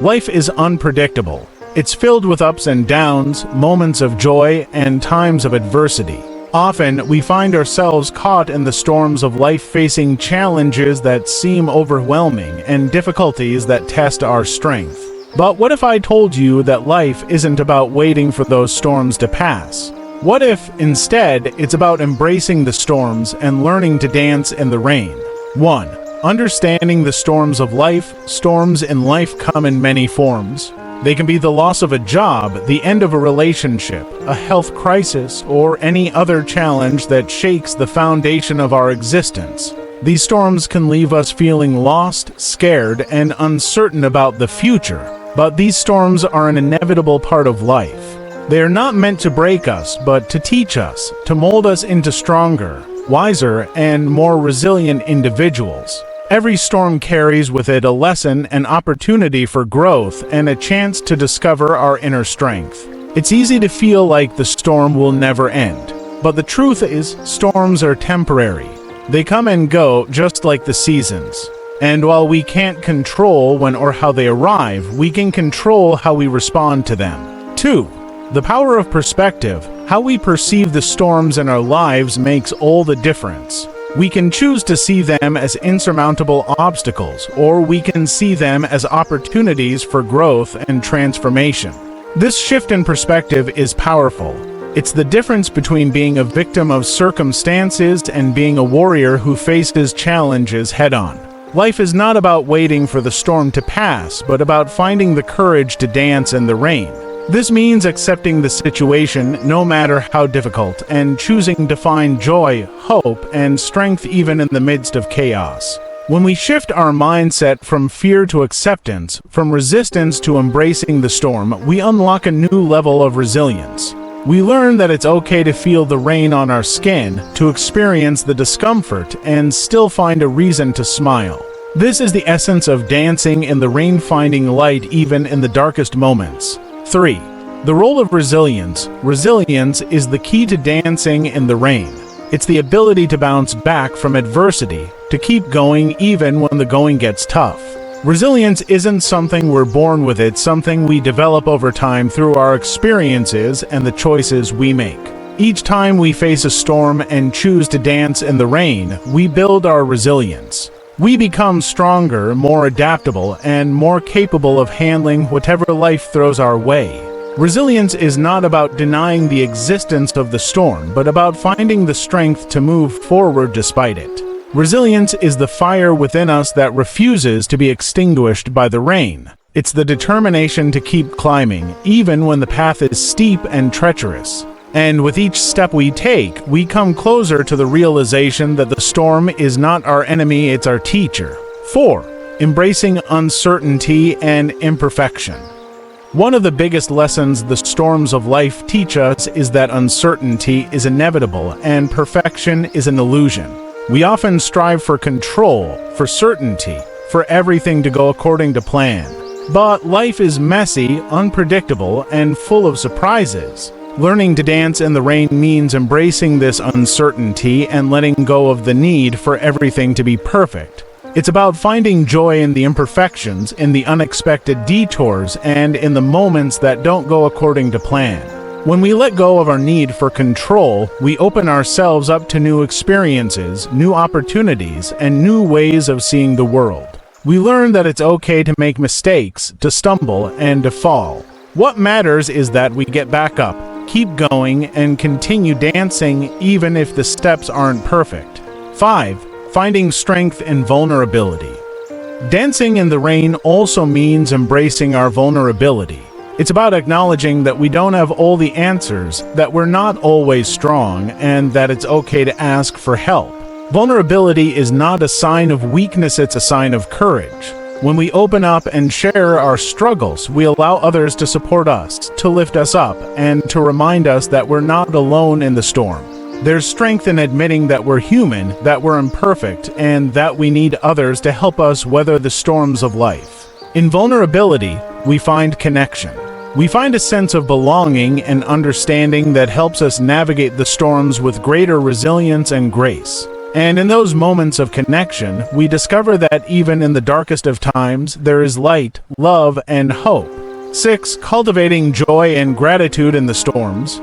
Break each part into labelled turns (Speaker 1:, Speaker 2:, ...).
Speaker 1: Life is unpredictable. It's filled with ups and downs, moments of joy, and times of adversity. Often, we find ourselves caught in the storms of life, facing challenges that seem overwhelming and difficulties that test our strength. But what if I told you that life isn't about waiting for those storms to pass? What if, instead, it's about embracing the storms and learning to dance in the rain? 1. Understanding the storms of life. Storms in life come in many forms. They can be the loss of a job, the end of a relationship, a health crisis, or any other challenge that shakes the foundation of our existence. These storms can leave us feeling lost, scared, and uncertain about the future. But these storms are an inevitable part of life. They are not meant to break us, but to teach us, to mold us into stronger, wiser, and more resilient individuals. Every storm carries with it a lesson, an opportunity for growth, and a chance to discover our inner strength. It's easy to feel like the storm will never end. But the truth is, storms are temporary. They come and go just like the seasons. And while we can't control when or how they arrive, we can control how we respond to them. 2. The power of perspective. How we perceive the storms in our lives makes all the difference. We can choose to see them as insurmountable obstacles, or we can see them as opportunities for growth and transformation. This shift in perspective is powerful. It's the difference between being a victim of circumstances and being a warrior who faces challenges head-on. Life is not about waiting for the storm to pass, but about finding the courage to dance in the rain. This means accepting the situation, no matter how difficult, and choosing to find joy, hope, and strength even in the midst of chaos. When we shift our mindset from fear to acceptance, from resistance to embracing the storm, we unlock a new level of resilience. We learn that it's okay to feel the rain on our skin, to experience the discomfort, and still find a reason to smile. This is the essence of dancing in the rain, finding light even in the darkest moments. 3. The role of resilience. Resilience is the key to dancing in the rain. It's the ability to bounce back from adversity, to keep going even when the going gets tough. Resilience isn't something we're born with, it's something we develop over time through our experiences and the choices we make. Each time we face a storm and choose to dance in the rain, we build our resilience. We become stronger, more adaptable, and more capable of handling whatever life throws our way. Resilience is not about denying the existence of the storm, but about finding the strength to move forward despite it. Resilience is the fire within us that refuses to be extinguished by the rain. It's the determination to keep climbing, even when the path is steep and treacherous. And with each step we take, we come closer to the realization that the storm is not our enemy, it's our teacher. 4. Embracing uncertainty and imperfection. One of the biggest lessons the storms of life teach us is that uncertainty is inevitable and perfection is an illusion. We often strive for control, for certainty, for everything to go according to plan. But life is messy, unpredictable, and full of surprises. Learning to dance in the rain means embracing this uncertainty and letting go of the need for everything to be perfect. It's about finding joy in the imperfections, in the unexpected detours, and in the moments that don't go according to plan. When we let go of our need for control, we open ourselves up to new experiences, new opportunities, and new ways of seeing the world. We learn that it's okay to make mistakes, to stumble, and to fall. What matters is that we get back up, keep going, and continue dancing even if the steps aren't perfect. 5. Finding strength in vulnerability. Dancing in the rain also means embracing our vulnerability. It's about acknowledging that we don't have all the answers, that we're not always strong, and that it's okay to ask for help. Vulnerability is not a sign of weakness, it's a sign of courage. When we open up and share our struggles, we allow others to support us, to lift us up, and to remind us that we're not alone in the storm. There's strength in admitting that we're human, that we're imperfect, and that we need others to help us weather the storms of life. In vulnerability, we find connection. We find a sense of belonging and understanding that helps us navigate the storms with greater resilience and grace. And in those moments of connection, we discover that even in the darkest of times, there is light, love, and hope. 6. Cultivating joy and gratitude in the storms.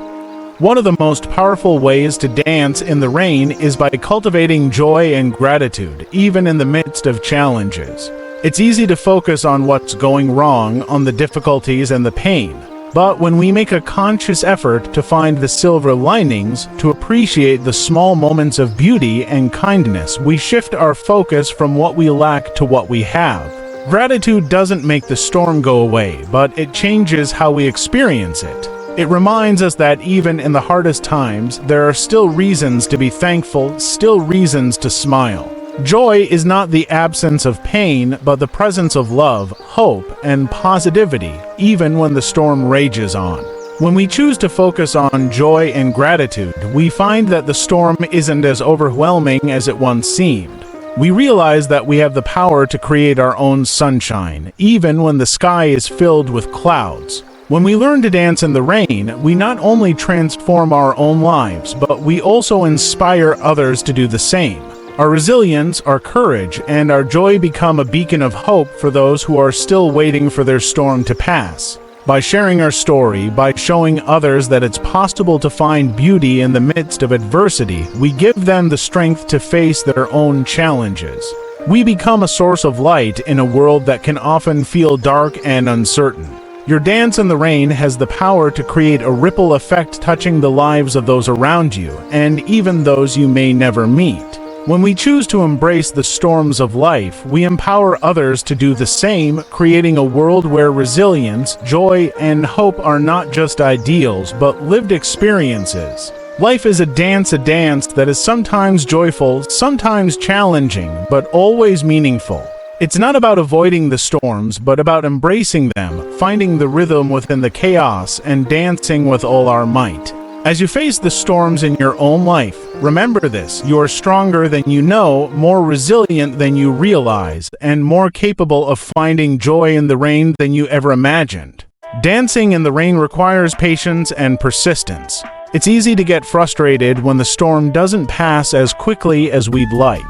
Speaker 1: One of the most powerful ways to dance in the rain is by cultivating joy and gratitude, even in the midst of challenges. It's easy to focus on what's going wrong, on the difficulties and the pain. But when we make a conscious effort to find the silver linings, to appreciate the small moments of beauty and kindness, we shift our focus from what we lack to what we have. Gratitude doesn't make the storm go away, but it changes how we experience it. It reminds us that even in the hardest times, there are still reasons to be thankful, still reasons to smile. Joy is not the absence of pain, but the presence of love, hope, and positivity, even when the storm rages on. When we choose to focus on joy and gratitude, we find that the storm isn't as overwhelming as it once seemed. We realize that we have the power to create our own sunshine, even when the sky is filled with clouds. When we learn to dance in the rain, we not only transform our own lives, but we also inspire others to do the same. Our resilience, our courage, and our joy become a beacon of hope for those who are still waiting for their storm to pass. By sharing our story, by showing others that it's possible to find beauty in the midst of adversity, we give them the strength to face their own challenges. We become a source of light in a world that can often feel dark and uncertain. Your dance in the rain has the power to create a ripple effect touching the lives of those around you, and even those you may never meet. When we choose to embrace the storms of life, we empower others to do the same, creating a world where resilience, joy, and hope are not just ideals, but lived experiences. Life is a dance that is sometimes joyful, sometimes challenging, but always meaningful. It's not about avoiding the storms, but about embracing them, finding the rhythm within the chaos, and dancing with all our might. As you face the storms in your own life, remember this: you are stronger than you know, more resilient than you realize, and more capable of finding joy in the rain than you ever imagined. Dancing in the rain requires patience and persistence. It's easy to get frustrated when the storm doesn't pass as quickly as we'd like.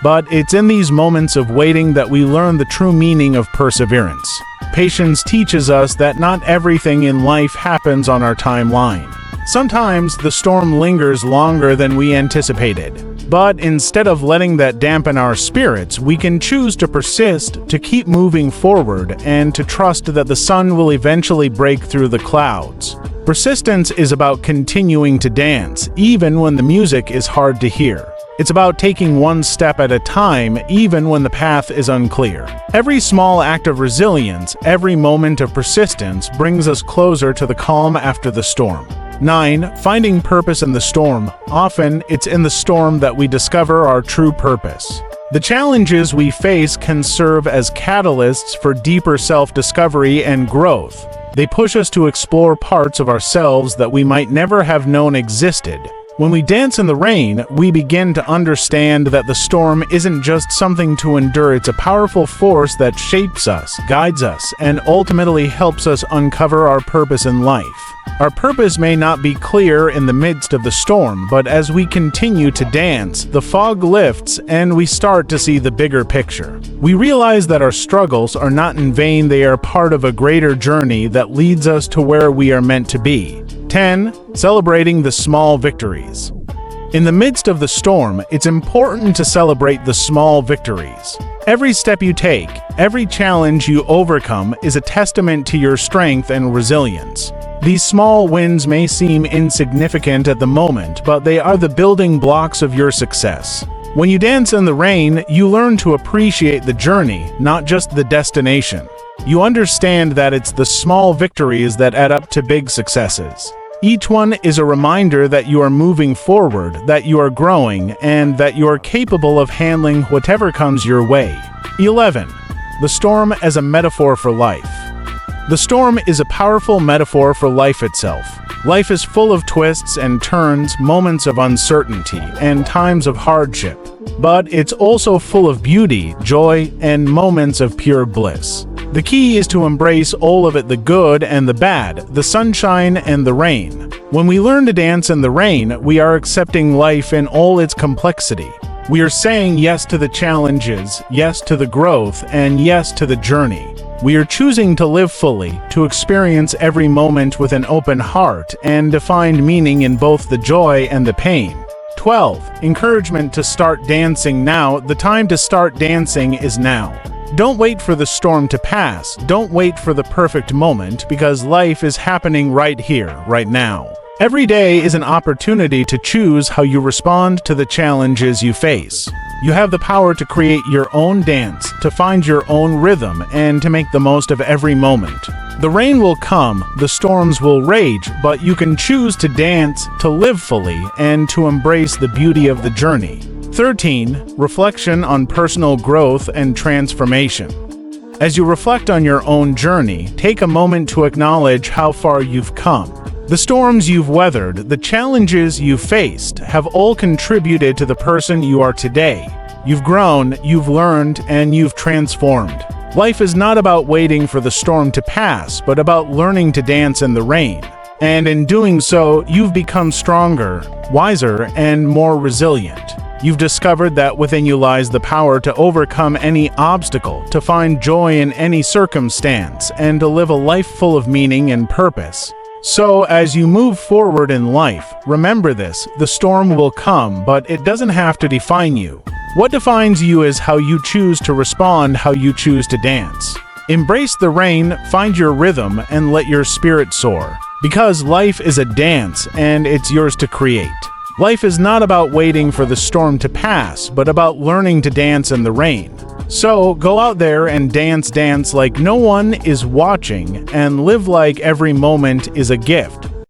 Speaker 1: But it's in these moments of waiting that we learn the true meaning of perseverance. Patience teaches us that not everything in life happens on our timeline. Sometimes the storm lingers longer than we anticipated. But instead of letting that dampen our spirits, we can choose to persist, to keep moving forward, and to trust that the sun will eventually break through the clouds. Persistence is about continuing to dance, even when the music is hard to hear. It's about taking one step at a time, even when the path is unclear. Every small act of resilience, every moment of persistence brings us closer to the calm after the storm. 9. Finding purpose in the storm. Often, it's in the storm that we discover our true purpose. The challenges we face can serve as catalysts for deeper self-discovery and growth. They push us to explore parts of ourselves that we might never have known existed. When we dance in the rain, we begin to understand that the storm isn't just something to endure, it's a powerful force that shapes us, guides us, and ultimately helps us uncover our purpose in life. Our purpose may not be clear in the midst of the storm, but as we continue to dance, the fog lifts and we start to see the bigger picture. We realize that our struggles are not in vain, they are part of a greater journey that leads us to where we are meant to be. 10. Celebrating the small victories. In the midst of the storm, it's important to celebrate the small victories. Every step you take, every challenge you overcome is a testament to your strength and resilience. These small wins may seem insignificant at the moment, but they are the building blocks of your success. When you dance in the rain, you learn to appreciate the journey, not just the destination. You understand that it's the small victories that add up to big successes. Each one is a reminder that you are moving forward, that you are growing, and that you are capable of handling whatever comes your way. 11. The storm as a metaphor for life. The storm is a powerful metaphor for life itself. Life is full of twists and turns, moments of uncertainty, and times of hardship. But it's also full of beauty, joy, and moments of pure bliss. The key is to embrace all of it, the good and the bad, the sunshine and the rain. When we learn to dance in the rain, we are accepting life in all its complexity. We are saying yes to the challenges, yes to the growth, and yes to the journey. We are choosing to live fully, to experience every moment with an open heart, and to find meaning in both the joy and the pain. 12. Encouragement to start dancing now. The time to start dancing is now. Don't wait for the storm to pass. Don't wait for the perfect moment, because life is happening right here, right now. Every day is an opportunity to choose how you respond to the challenges you face. You have the power to create your own dance, to find your own rhythm, and to make the most of every moment. The rain will come, the storms will rage, but you can choose to dance, to live fully, and to embrace the beauty of the journey. 13. Reflection on personal growth and transformation. As you reflect on your own journey, take a moment to acknowledge how far you've come. The storms you've weathered, the challenges you've faced, have all contributed to the person you are today. You've grown, you've learned, and you've transformed. Life is not about waiting for the storm to pass, but about learning to dance in the rain. And in doing so, you've become stronger, wiser, and more resilient. You've discovered that within you lies the power to overcome any obstacle, to find joy in any circumstance, and to live a life full of meaning and purpose. So, as you move forward in life, remember this: the storm will come, but it doesn't have to define you. What defines you is how you choose to respond, how you choose to dance. Embrace the rain, find your rhythm, and let your spirit soar. Because life is a dance, and it's yours to create. Life is not about waiting for the storm to pass, but about learning to dance in the rain. So, go out there and dance like no one is watching, and live like every moment is a gift.